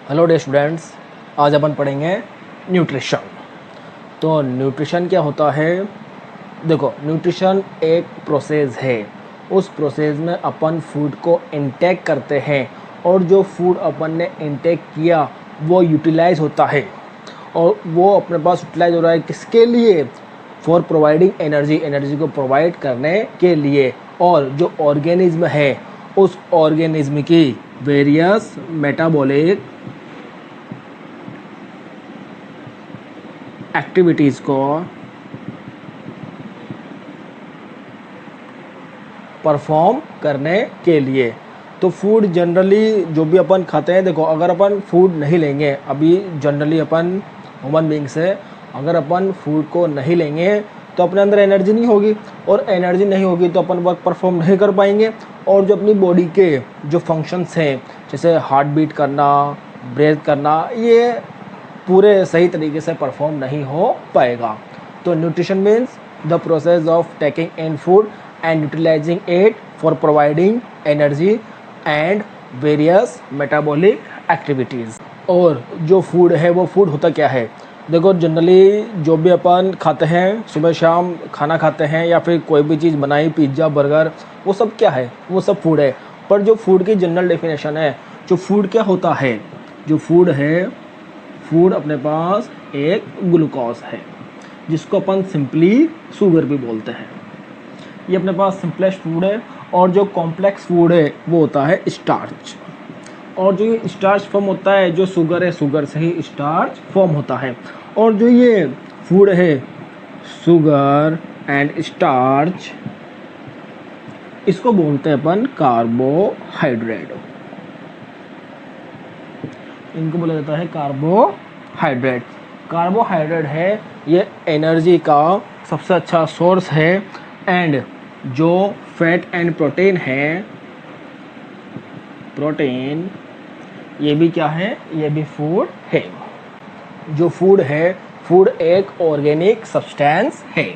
Hello day students, आज अपन पढ़ेंगे nutrition. तो न्यूट्रिशन क्या होता है? देखो, न्यूट्रिशन एक प्रोसेस है। उस प्रोसेस में अपन फूड को इंटेक करते हैं और जो फूड अपन ने इंटेक किया वो यूटिलाइज होता है। और वो अपने पास यूटिलाइज हो रहा है किसके लिए? फॉर प्रोवाइडिंग एनर्जी, एनर्जी को प्रोवाइड करने के लिए। और जो ऑर्गेनिज्म है उस ऑर्गेनिज्म की वेरियस मेटाबॉलिक एक्टिविटीज़ को परफॉर्म करने के लिए। तो फूड जनरली जो भी अपन खाते हैं, देखो अगर अपन फूड नहीं लेंगे, अभी जनरली अपन ह्यूमन बींग्स है, अगर अपन फूड को नहीं लेंगे तो अपने अंदर एनर्जी नहीं होगी, और एनर्जी नहीं होगी तो अपन वर्क परफॉर्म नहीं कर पाएंगे। और जो अपनी बॉडी के जो फंक्शंस हैं, जैसे हार्ट बीट करना, ब्रेथ करना, ये पूरे सही तरीके से परफॉर्म नहीं हो पाएगा। तो nutrition means the process of taking in food and utilising it for providing energy and various metabolic activities. और जो फूड है वो फूड होता क्या है? देखो, जनरली जो भी अपन खाते हैं, सुबह शाम खाना खाते हैं या फिर कोई भी चीज़ बनाई, पिज्ज़ा, बर्गर, वो सब क्या है? वो सब फूड है। पर जो फूड की जनरल डेफिनेशन है, जो फूड क्या होता है, जो फूड है, फूड अपने पास एक ग्लूकोज है जिसको अपन सिंपली शुगर भी बोलते हैं। ये अपने पास सिंपलेस्ट फूड है। और जो कॉम्प्लेक्स फूड है वो होता है स्टार्च। और जो ये स्टार्च फॉर्म होता है, जो शुगर है, शुगर से ही स्टार्च फॉर्म होता है। और जो ये फूड है, शुगर एंड स्टार्च, इसको बोलते हैं अपन कार्बोहाइड्रेट। इनको बोला जाता है कार्बोहाइड्रेट। कार्बोहाइड्रेट है ये एनर्जी का सबसे अच्छा सोर्स है। एंड जो फैट एंड प्रोटीन है, प्रोटीन ये भी क्या है? ये भी फूड है। जो फूड है, फूड एक ऑर्गेनिक सब्सटेंस है।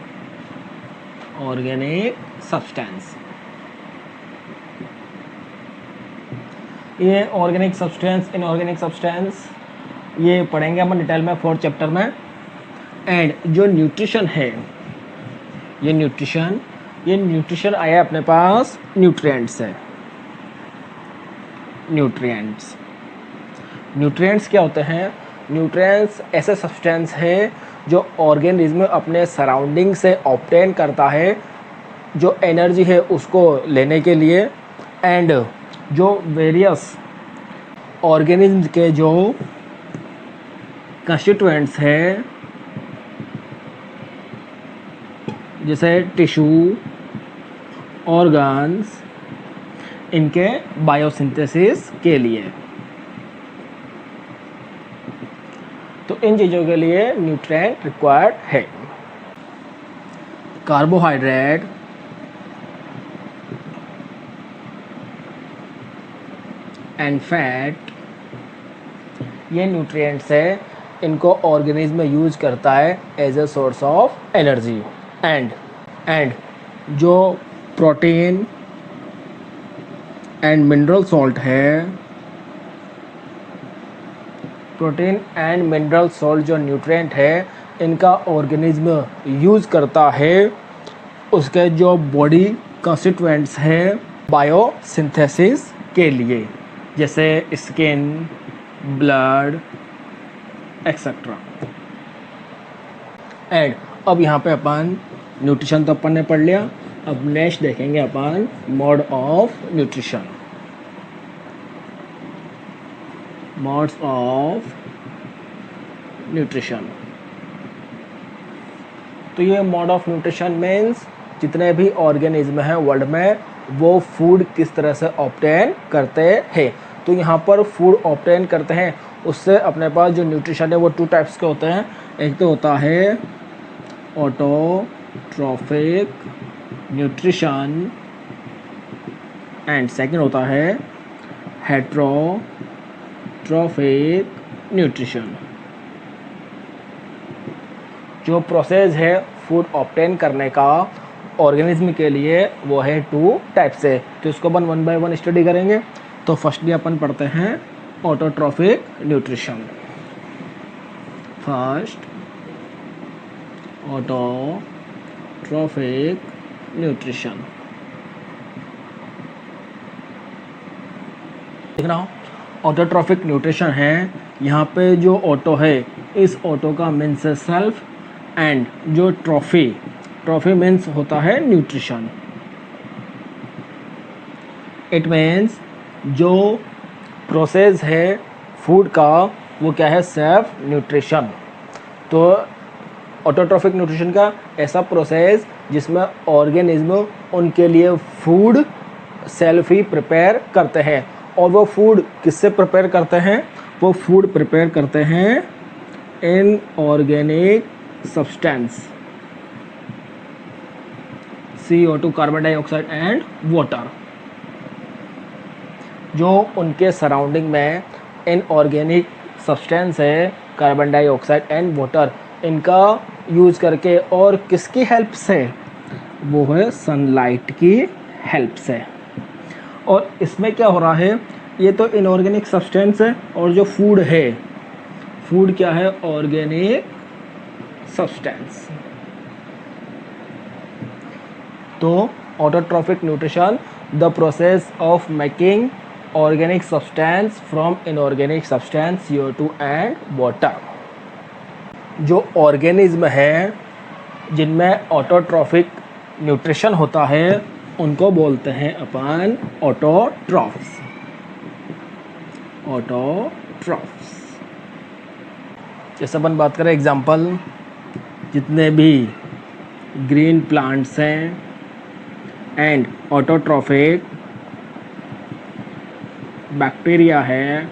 ऑर्गेनिक सब्सटेंस, ये ऑर्गेनिक सब्सटेंस, इनऑर्गेनिक सब्सटेंस, ये पढ़ेंगे अपन डिटेल में 4th चैप्टर में। एंड जो न्यूट्रिशन है, ये न्यूट्रिशन आया अपने पास न्यूट्रिएंट्स है। न्यूट्रिएंट्स क्या होते हैं? न्यूट्रिएंट्स ऐसे सब्सटेंस है जो ऑर्गेनिज्म अपने सराउंडिंग से ऑब्टेन करता है, जो एनर्जी है उसको लेने के लिए। एंड जो वेरियस ऑर्गेनिज्म के जो कंस्टिट्यूएंट्स हैं, जैसे टिश्यू, ऑर्गन्स, इनके बायोसिंथेसिस के लिए। तो इन चीज़ों के लिए न्यूट्रिएंट रिक्वायर्ड है। कार्बोहाइड्रेट एंड फैट, ये न्यूट्रिएंट्स है, इनको ऑर्गेनिज्म यूज करता है as a source of energy. And जो प्रोटीन एंड मिनरल सॉल्ट है, प्रोटीन एंड मिनरल सॉल्ट जो न्यूट्रिएंट है, इनका ऑर्गेनिज्म यूज करता है उसके जो बॉडी कंस्टिट्यूएंट्स हैं बायोसिंथेसिस के लिए, जैसे स्किन, ब्लड एक्सेट्रा। एंड अब यहाँ पे अपन न्यूट्रिशन तो अपन ने पढ़ लिया। अब नेक्स्ट देखेंगे अपन mode of nutrition. Modes of nutrition. तो ये मोड ऑफ न्यूट्रिशन मीन्स जितने भी ऑर्गेनिज्म हैं वर्ल्ड में, वो फूड किस तरह से ऑब्टेन करते हैं। तो यहाँ पर फूड ऑब्टेन करते हैं, उससे अपने पास जो न्यूट्रिशन है वो 2 टाइप्स के होते हैं। एक तो होता है ऑटोट्रॉफिक न्यूट्रिशन एंड सेकंड होता है हेट्रोट्रॉफिक न्यूट्रिशन। जो प्रोसेस है फूड ऑब्टेन करने का ऑर्गेनिज्म के लिए, वो है 2 टाइप से। तो इसको अपन 1 बाय 1 स्टडी करेंगे। तो फर्स्टली अपन पढ़ते हैं autotrophic nutrition. First autotrophic nutrition. देख रहा हूँ ऑटोट्रॉफिक न्यूट्रिशन है, यहाँ पे जो ऑटो है इस ऑटो का मीन्स है सेल्फ, एंड जो ट्रॉफी मीन्स होता है न्यूट्रिशन। इट मीन्स जो प्रोसेस है फूड का वो क्या है, सेल्फ न्यूट्रिशन। तो ऑटोट्रॉफिक न्यूट्रिशन का ऐसा प्रोसेस जिसमें ऑर्गेनिज्म उनके लिए फूड सेल्फ ही प्रिपेयर करते हैं। और वो फूड किससे प्रिपेयर करते हैं, वो फूड प्रिपेयर करते हैं in organic substance, CO2 carbon dioxide and water. जो उनके सराउंडिंग में इनऑर्गेनिक सब्सटेंस है, कार्बन डाइऑक्साइड एंड वाटर, इनका यूज़ करके, और किसकी हेल्प से, वो है सनलाइट की हेल्प से। और इसमें क्या हो रहा है, ये तो इनऑर्गेनिक सब्सटेंस है, और जो फूड है, फूड क्या है, ऑर्गेनिक सब्सटेंस। तो autotrophic nutrition the process of making organic substance from inorganic substance CO2 and water. जो ऑर्गेनिज्म है जिनमें ऑटोट्रॉफिक न्यूट्रिशन होता है उनको बोलते हैं अपन ऑटोट्रॉफ्स। ऑटोट्रॉफ्स। जैसे अपन बात करें एग्जांपल, जितने भी ग्रीन प्लांट्स हैं एंड ऑटोट्रॉफिक बैक्टीरिया है,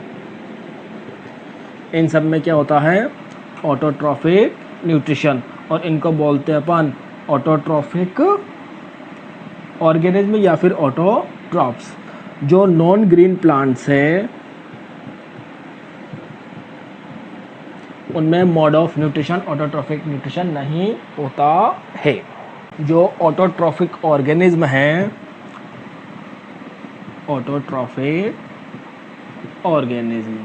इन सब में क्या होता है, ऑटोट्रॉफिक न्यूट्रिशन, और इनको बोलते हैं अपन ऑटोट्रॉफिक ऑर्गेनिज्म या फिर ऑटोट्रॉफ्स। जो नॉन ग्रीन प्लांट्स हैं उनमें mode of nutrition autotrophic nutrition नहीं होता है। जो ऑटोट्रॉफिक ऑर्गेनिज्म हैं, ऑटोट्रॉफिक ऑर्गेनिज्म,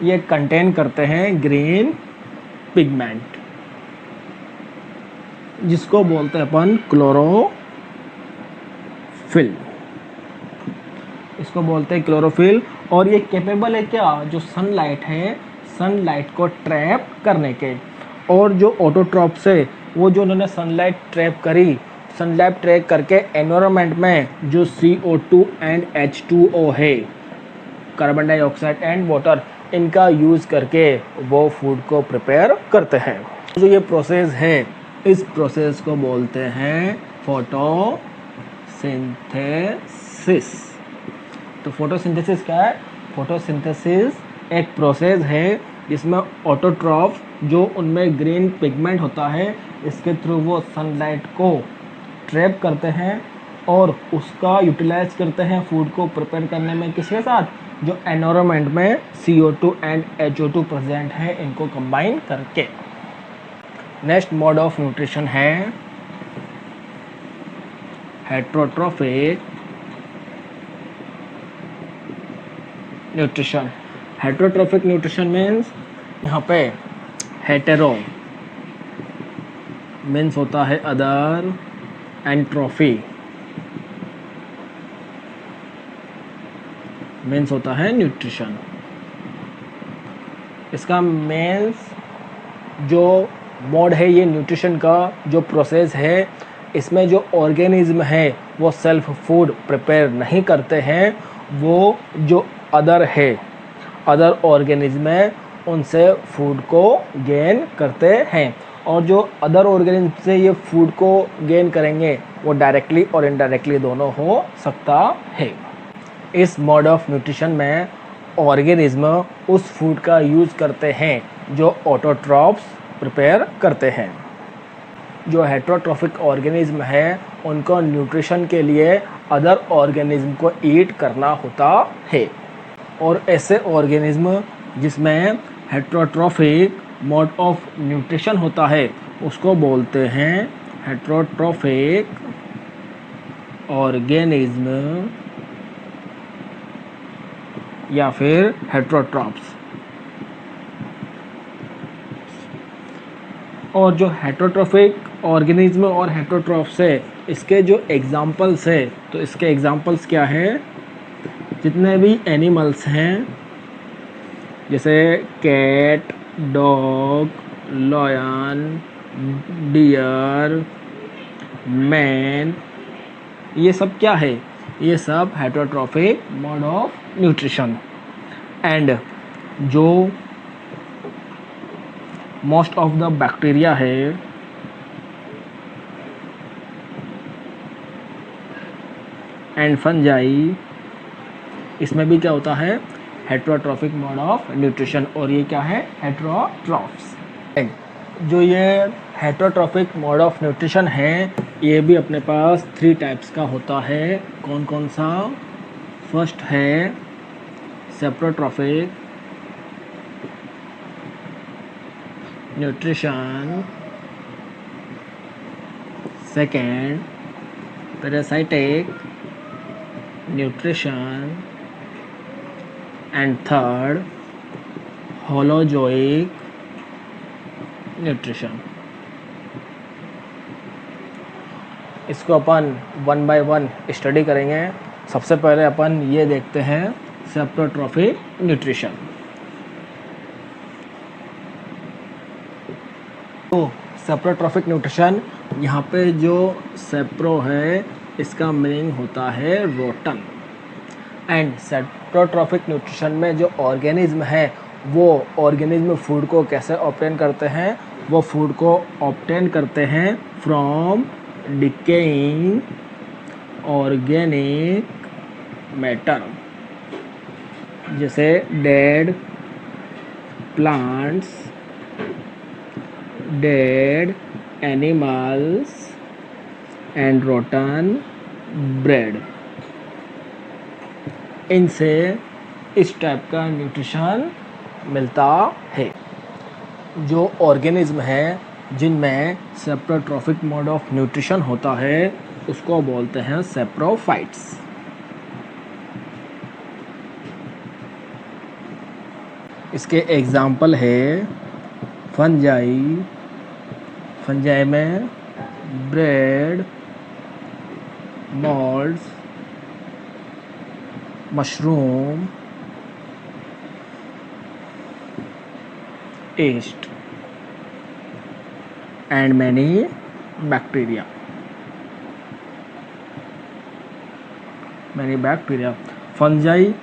ये कंटेन करते हैं ग्रीन पिगमेंट, जिसको बोलते हैं अपन क्लोरोफिल। इसको बोलते हैं क्लोरोफिल। और ये कैपेबल है क्या, जो सनलाइट है, सनलाइट को ट्रैप करने के। और जो ऑटोट्रॉफ्स है वो जो उन्होंने सनलाइट ट्रैप करी, सनलाइट ट्रैप करके एनवायरनमेंट में जो CO2 एंड H2O है, कार्बन डाइऑक्साइड एंड वाटर, इनका यूज़ करके वो फूड को प्रिपेयर करते हैं। जो ये प्रोसेस है, इस प्रोसेस को बोलते हैं फोटोसिंथेसिस। तो फोटोसिंथेसिस क्या है, फोटोसिंथेसिस एक प्रोसेस है जिसमें ऑटोट्रॉफ, जो उनमें ग्रीन पिगमेंट होता है, इसके थ्रू वो सनलाइट को ट्रैप करते हैं और उसका यूटिलाइज करते हैं फूड को प्रिपेयर करने में। किसके साथ, जो एनवायरनमेंट में CO2 एंड HO2 प्रेजेंट है, इनको कंबाइन करके। नेक्स्ट मोड ऑफ न्यूट्रिशन है heterotrophic nutrition. Heterotrophic nutrition means, यहाँ पे हेटेरो मीन्स होता है अदर, एंड ट्रॉफी मीन्स होता है न्यूट्रिशन। इसका मीन्स जो मोड है ये न्यूट्रिशन का जो प्रोसेस है, इसमें जो ऑर्गेनिज्म है वो सेल्फ फूड प्रिपेयर नहीं करते हैं, वो जो अदर है, अदर ऑर्गेनिज्म है, उनसे फूड को गेन करते हैं। और जो अदर ऑर्गेनिज्म से ये फूड को गेन करेंगे वो डायरेक्टली और इनडायरेक्टली दोनों हो सकता है। इस मोड ऑफ न्यूट्रिशन में ऑर्गेनिज्म उस फूड का यूज़ करते हैं जो ऑटोट्रॉफ्स प्रिपेयर करते हैं। जो हेट्रोट्रॉफिक ऑर्गेनिज्म है उनको न्यूट्रिशन के लिए अदर ऑर्गेनिज्म को ईट करना होता है। और ऐसे ऑर्गेनिज्म जिसमें हेट्रोट्रॉफिक मोड ऑफ न्यूट्रिशन होता है उसको बोलते हैं हेट्रोट्रॉफिक ऑर्गेनिज्म या फिर हेट्रोट्रॉफ्स। और जो हेट्रोट्रॉफिक ऑर्गेनिज्म और हेट्रोट्रॉफ्स है, इसके जो एग्जाम्पल्स है, तो इसके एग्जाम्पल्स क्या है, जितने भी एनिमल्स हैं जैसे cat, dog, lion, deer, man, ये सब क्या है, ये सब heterotrophic mode of nutrition. And जो मोस्ट ऑफ द बैक्टीरिया है एंड फंजाई, इसमें भी क्या होता है, हेट्रोट्रॉफिक मोड ऑफ न्यूट्रिशन। और ये क्या है, हेट्रोट्रॉफ्स। जो ये हेट्रोट्रॉफिक मोड ऑफ न्यूट्रिशन है, ये भी अपने पास 3 टाइप्स का होता है। कौन कौन सा? फर्स्ट है saprotrophic nutrition, second parasitic nutrition, and third holozoic nutrition. इसको अपन 1 बाय 1 स्टडी करेंगे। सबसे पहले अपन ये देखते हैं सेप्रोट्रॉफिक न्यूट्रिशन। तो सेप्रोट्रॉफिक न्यूट्रिशन, यहाँ पे जो सेप्रो है इसका मीनिंग होता है रोटन। एंड सेप्रोट्रॉफिक न्यूट्रिशन में जो ऑर्गेनिज्म है, वो ऑर्गेनिज्म फूड को कैसे ऑब्टेन करते हैं, वो फूड को ऑब्टेन करते हैं फ्रॉम डिकेइंग ऑर्गेनिक मैटर, जैसे dead plants, dead animals and rotten bread. इनसे इस टाइप का न्यूट्रिशन मिलता है। जो ऑर्गेनिज्म है जिनमें सेप्रोट्रॉफिक मोड ऑफ न्यूट्रिशन होता है, उसको बोलते हैं सेप्रोफाइट्स। इसके एग्जाम्पल है फंजाई, फंजाई में bread, moulds, mushroom, yeast and many bacteria। Fungi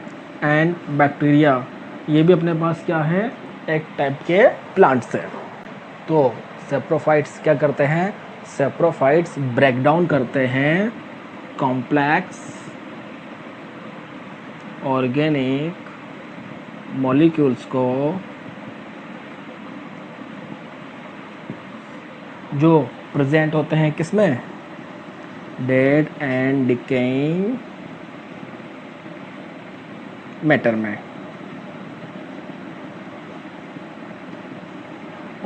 and bacteria, ये भी अपने पास क्या है, एक टाइप के प्लांट्स है। तो सेप्रोफाइट्स क्या करते हैं, सेप्रोफाइट्स ब्रेक डाउन करते हैं कॉम्प्लेक्स ऑर्गेनिक मॉलिक्यूल्स को, जो प्रेजेंट होते हैं किसमें, डेड एंड डिकेइंग मैटर में,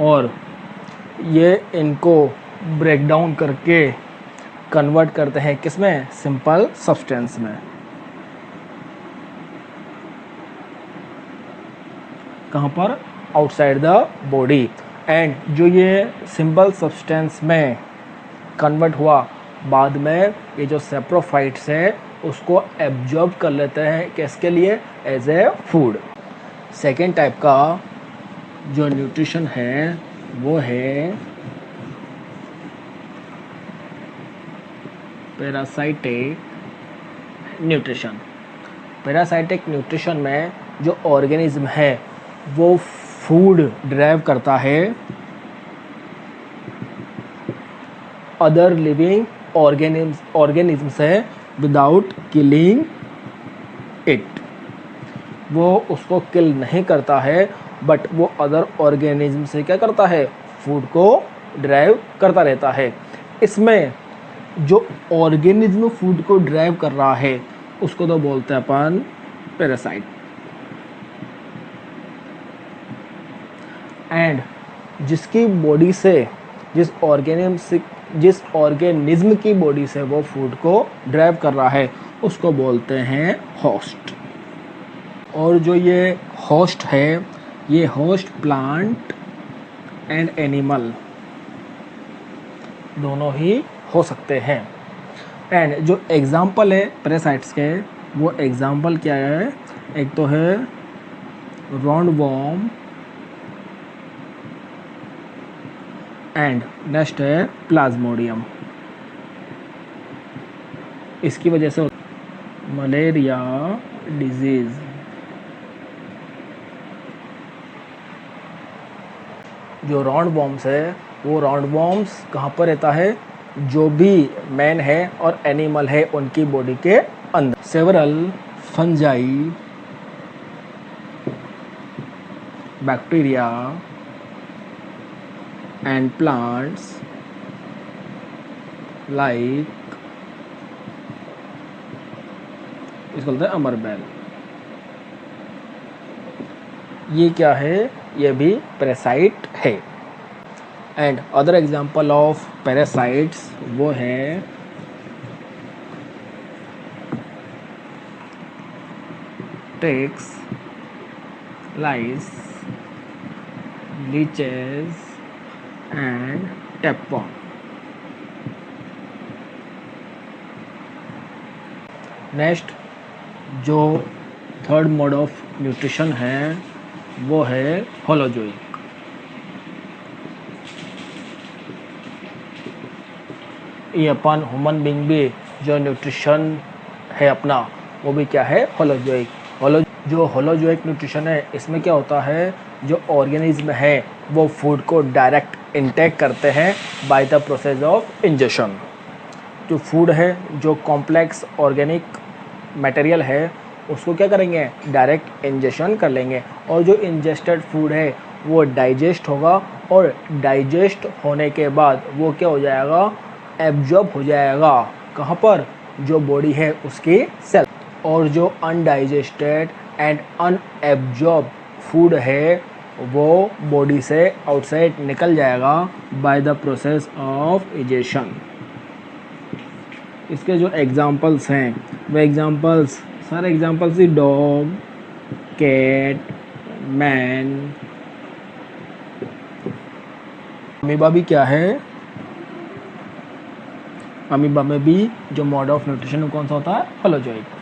और ये इनको ब्रेक डाउन करके कन्वर्ट करते हैं किसमें, सिंपल सब्सटेंस में। कहाँ पर, आउटसाइड द बॉडी। एंड जो ये सिंपल सब्सटेंस में कन्वर्ट हुआ, बाद में ये जो सेप्रोफाइट्स है उसको एब्जॉर्ब कर लेते हैं, किसके लिए, as a food. Second type का जो न्यूट्रिशन है वो है पैरासाइटिक न्यूट्रिशन। पैरासाइटिक न्यूट्रिशन में जो ऑर्गेनिज्म है वो फूड ड्राइव करता है अदर लिविंग ऑर्गेनिज्म से विदाउट किलिंग इट। वो उसको किल नहीं करता है, बट वो अदर ऑर्गेनिज्म से क्या करता है, फूड को ड्राइव करता रहता है। इसमें जो ऑर्गेनिज्म फूड को ड्राइव कर रहा है उसको तो बोलते हैं अपन पैरासाइट। एंड जिसकी बॉडी से, जिस ऑर्गेनिज्म की बॉडी से वो फूड को ड्राइव कर रहा है उसको बोलते हैं होस्ट। और जो ये होस्ट है, ये होस्ट प्लांट एंड एनिमल दोनों ही हो सकते हैं। एंड जो एग्जाम्पल है पैरासाइट्स के, वो एग्जाम्पल क्या है? एक तो है राउंडवॉर्म एंड नेक्स्ट है प्लाज्मोडियम। इसकी वजह से मलेरिया डिजीज, जो राउंड वॉर्म्स है, वो राउंड वॉर्म्स कहाँ पर रहता है? जो भी मैन है और एनिमल है उनकी बॉडी के अंदर। Several fungi, bacteria and plants like, इसको बोलते हैं अमरबेल। ये क्या है? ये भी पैरासाइट है। And other example of parasites वो है ticks, lice, leeches and tapeworm. Next जो थर्ड मोड ऑफ न्यूट्रिशन है वो है होलोजोइक। ये अपन ह्यूमन बीइंग भी जो न्यूट्रिशन है अपना, वो भी क्या है? होलोजोइक। जो होलोजोइक न्यूट्रिशन है, इसमें क्या होता है? जो ऑर्गेनिज्म है वो फूड को डायरेक्ट इंटेक करते हैं by the process of ingestion. जो फूड है, जो कॉम्प्लेक्स ऑर्गेनिक मटेरियल है, उसको क्या करेंगे? डायरेक्ट इंजेशन कर लेंगे। और जो इंजेस्टेड फूड है वो डाइजेस्ट होगा, और डाइजेस्ट होने के बाद वो क्या हो जाएगा? एब्जॉर्ब हो जाएगा। कहाँ पर? जो बॉडी है उसकी सेल। और जो अनडाइजेस्टेड एंड अनएब्जॉर्ब फूड है वो बॉडी से आउटसाइड निकल जाएगा by the process of egestion. इसके जो एग्जांपल्स हैं वो एग्जांपल्स, सारे एग्जांपल्स ही डॉग, कैट, मैन। अमीबा भी क्या है? अमीबा में भी जो मोड ऑफ न्यूट्रिशन कौन सा होता है? होलोजोइक।